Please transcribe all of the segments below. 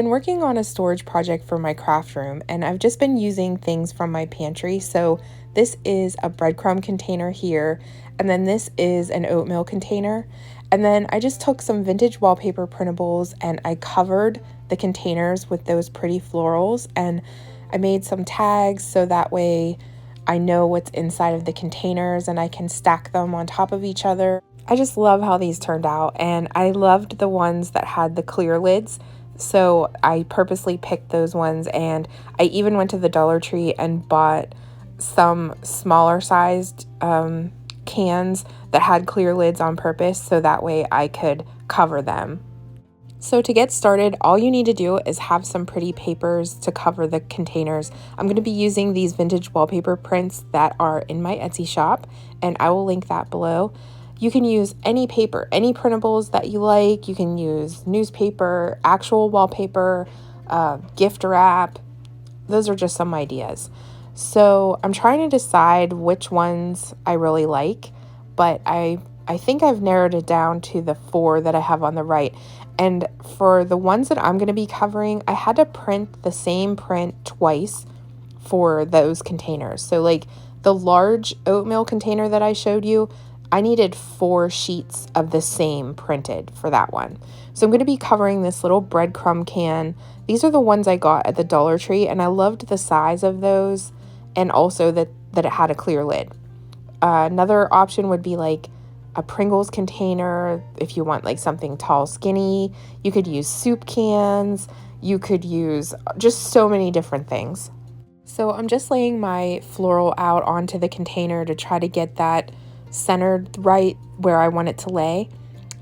been working on a storage project for my craft room, and I've just been using things from my pantry. So this is a breadcrumb container here, and then this is an oatmeal container. And then I just took some vintage wallpaper printables and I covered the containers with those pretty florals, and I made some tags so that way I know what's inside of the containers and I can stack them on top of each other. I just love how these turned out, and I loved the ones that had the clear lids. So I purposely picked those ones, and I even went to the Dollar Tree and bought some smaller sized cans that had clear lids on purpose so that way I could cover them. So to get started, all you need to do is have some pretty papers to cover the containers. I'm going to be using these vintage wallpaper prints that are in my Etsy shop, and I will link that below. You can use any paper, any printables that you like. You can use newspaper, actual wallpaper, gift wrap. Those are just some ideas. So I'm trying to decide which ones I really like, but I think I've narrowed it down to the 4 that I have on the right. And for the ones that I'm going to be covering, I had to print the same print twice for those containers. So like the large oatmeal container that I showed you, I needed 4 sheets of the same printed for that one. So I'm going to be covering this little breadcrumb can. These are the ones I got at the Dollar Tree, and I loved the size of those, and also that it had a clear lid. Another option would be like a Pringles container if you want like something tall, skinny. You could use soup cans. You could use just so many different things. So I'm just laying my floral out onto the container to try to get that centered right where I want it to lay.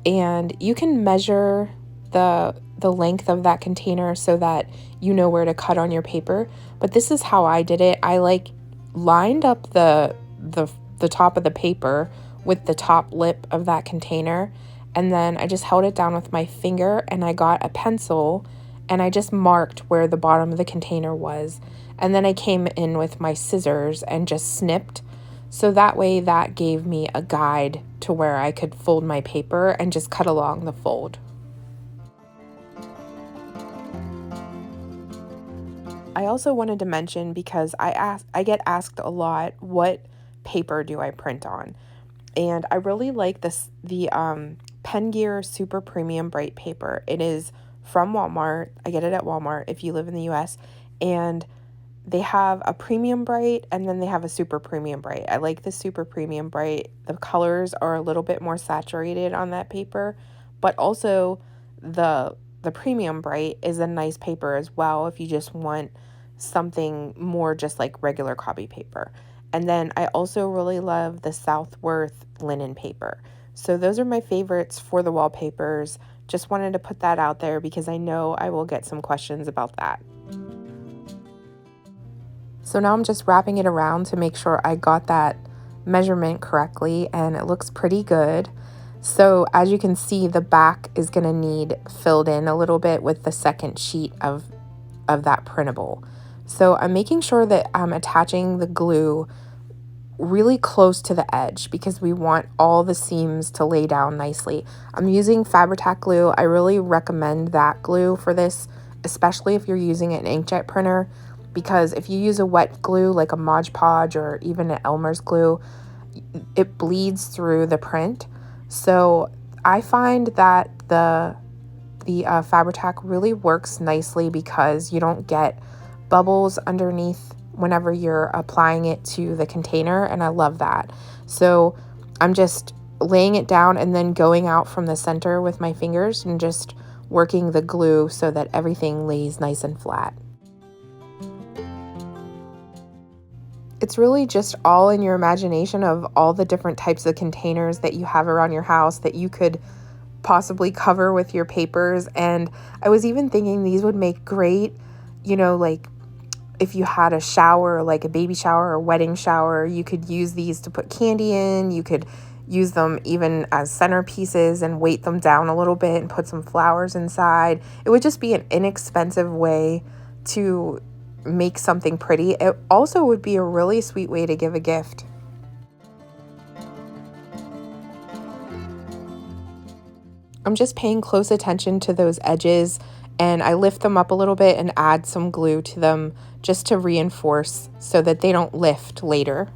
And you can measure the length of that container so that you know where to cut on your paper. But this is how I did it. I like lined up the top of the paper with the top lip of that container, and then I just held it down with my finger, and I got a pencil and I just marked where the bottom of the container was, and then I came in with my scissors and just snipped, so that way that gave me a guide to where I could fold my paper and just cut along the fold. I also wanted to mention, because I get asked a lot, what paper do I print on? And I really like the Pen Gear Super Premium Bright paper. It is from Walmart. I get it at Walmart if you live in the US. And they have a premium bright, and then they have a super premium bright. I like the super premium bright. The colors are a little bit more saturated on that paper, but also the premium bright is a nice paper as well if you just want something more just like regular copy paper. And then I also really love the Southworth linen paper. So those are my favorites for the wallpapers. Just wanted to put that out there because I know I will get some questions about that. So now I'm just wrapping it around to make sure I got that measurement correctly, and it looks pretty good. So as you can see, the back is going to need filled in a little bit with the second sheet of that printable. So I'm making sure that I'm attaching the glue really close to the edge because we want all the seams to lay down nicely. I'm using Fabri-Tac glue. I really recommend that glue for this, especially if you're using an inkjet printer, because if you use a wet glue like a Mod Podge or even an Elmer's glue, it bleeds through the print. So I find that the Fabri-Tac really works nicely because you don't get bubbles underneath whenever you're applying it to the container, and I love that. So I'm just laying it down and then going out from the center with my fingers and just working the glue so that everything lays nice and flat. It's really just all in your imagination of all the different types of containers that you have around your house that you could possibly cover with your papers. And I was even thinking these would make great, like if you had a shower, like a baby shower or wedding shower, you could use these to put candy in. You could use them even as centerpieces and weight them down a little bit and put some flowers inside. It would just be an inexpensive way to make something pretty. It also would be a really sweet way to give a gift. I'm just paying close attention to those edges and I lift them up a little bit and add some glue to them just to reinforce so that they don't lift later.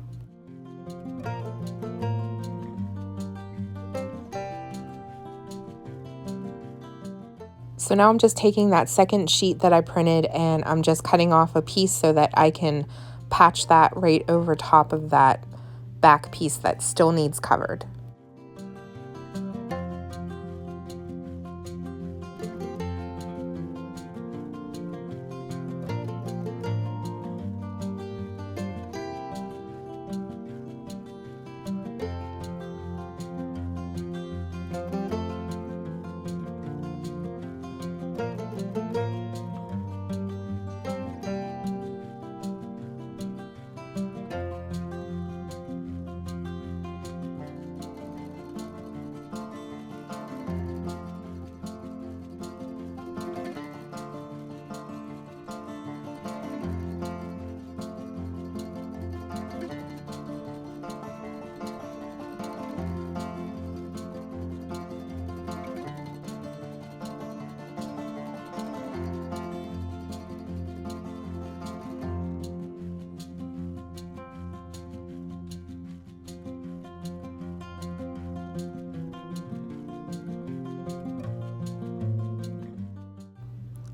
So now I'm just taking that second sheet that I printed and I'm just cutting off a piece so that I can patch that right over top of that back piece that still needs covered.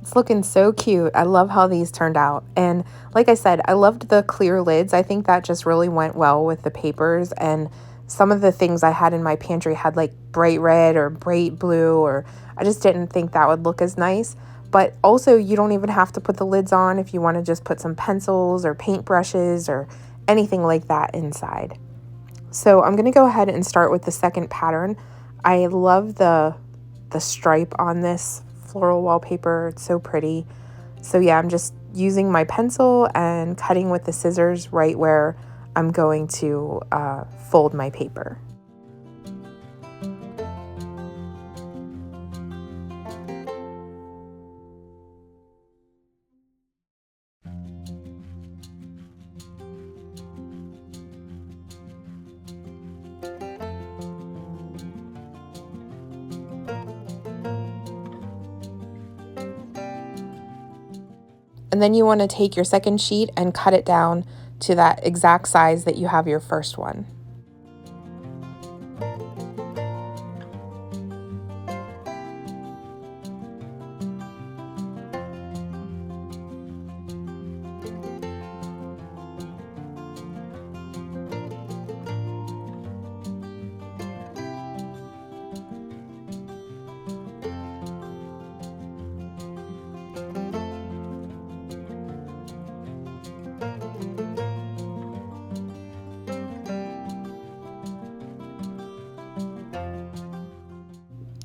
It's looking so cute. I love how these turned out. And like I said, I loved the clear lids. I think that just really went well with the papers. And some of the things I had in my pantry had like bright red or bright blue, or I just didn't think that would look as nice. But also, you don't even have to put the lids on if you want to just put some pencils or paint brushes or anything like that inside. So I'm going to go ahead and start with the second pattern. I love the stripe on this floral wallpaper. It's so pretty. So yeah, I'm just using my pencil and cutting with the scissors right where I'm going to fold my paper. And then you want to take your second sheet and cut it down to that exact size that you have your first one.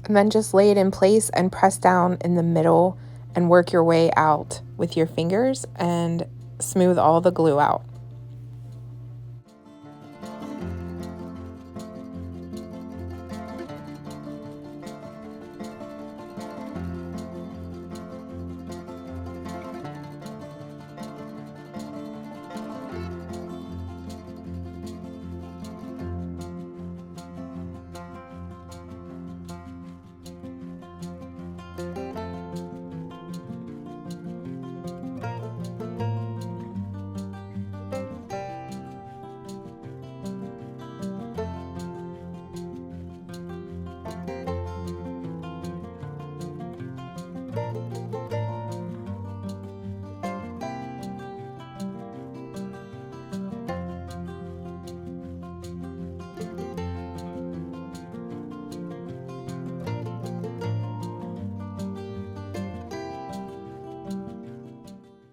And then just lay it in place and press down in the middle and work your way out with your fingers and smooth all the glue out.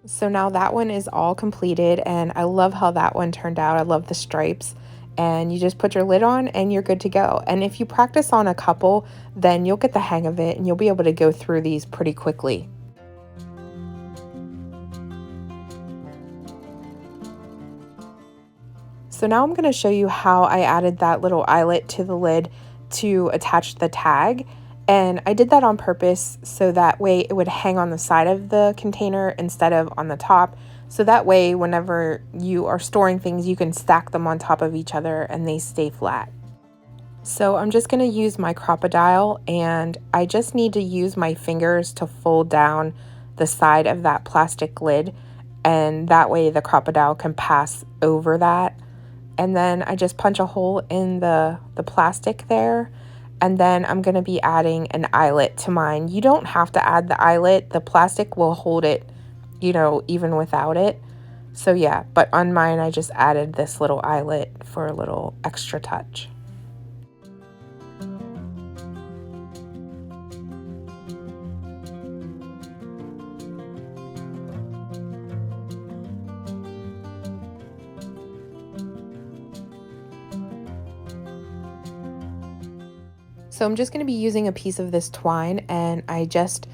So now that one is all completed, and I love how that one turned out. I love the stripes, and you just put your lid on and you're good to go. And if you practice on a couple, then you'll get the hang of it and you'll be able to go through these pretty quickly. So now I'm going to show you how I added that little eyelet to the lid to attach the tag. And I did that on purpose so that way it would hang on the side of the container instead of on the top. So that way, whenever you are storing things, you can stack them on top of each other and they stay flat. So I'm just going to use my crocodile, and I just need to use my fingers to fold down the side of that plastic lid, and that way the crocodile can pass over that. And then I just punch a hole in the plastic there, and then I'm going to be adding an eyelet to mine. You don't have to add the eyelet. The plastic will hold it, even without it. So yeah, but on mine I just added this little eyelet for a little extra touch. So I'm just going to be using a piece of this twine, and I just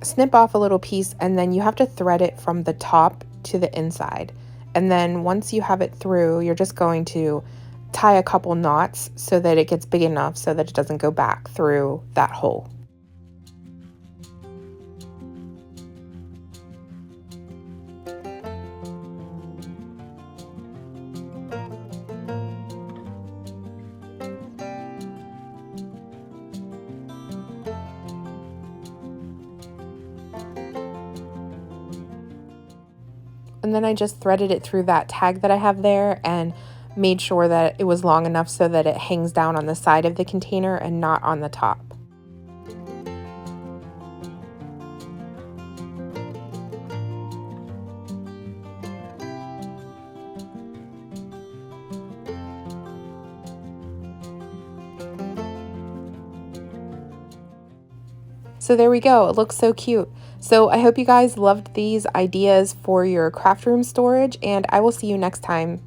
snip off a little piece, and then you have to thread it from the top to the inside. And then once you have it through, you're just going to tie a couple knots so that it gets big enough so that it doesn't go back through that hole. And then I just threaded it through that tag that I have there and made sure that it was long enough so that it hangs down on the side of the container and not on the top. So there we go. It looks so cute. So I hope you guys loved these ideas for your craft room storage, and I will see you next time.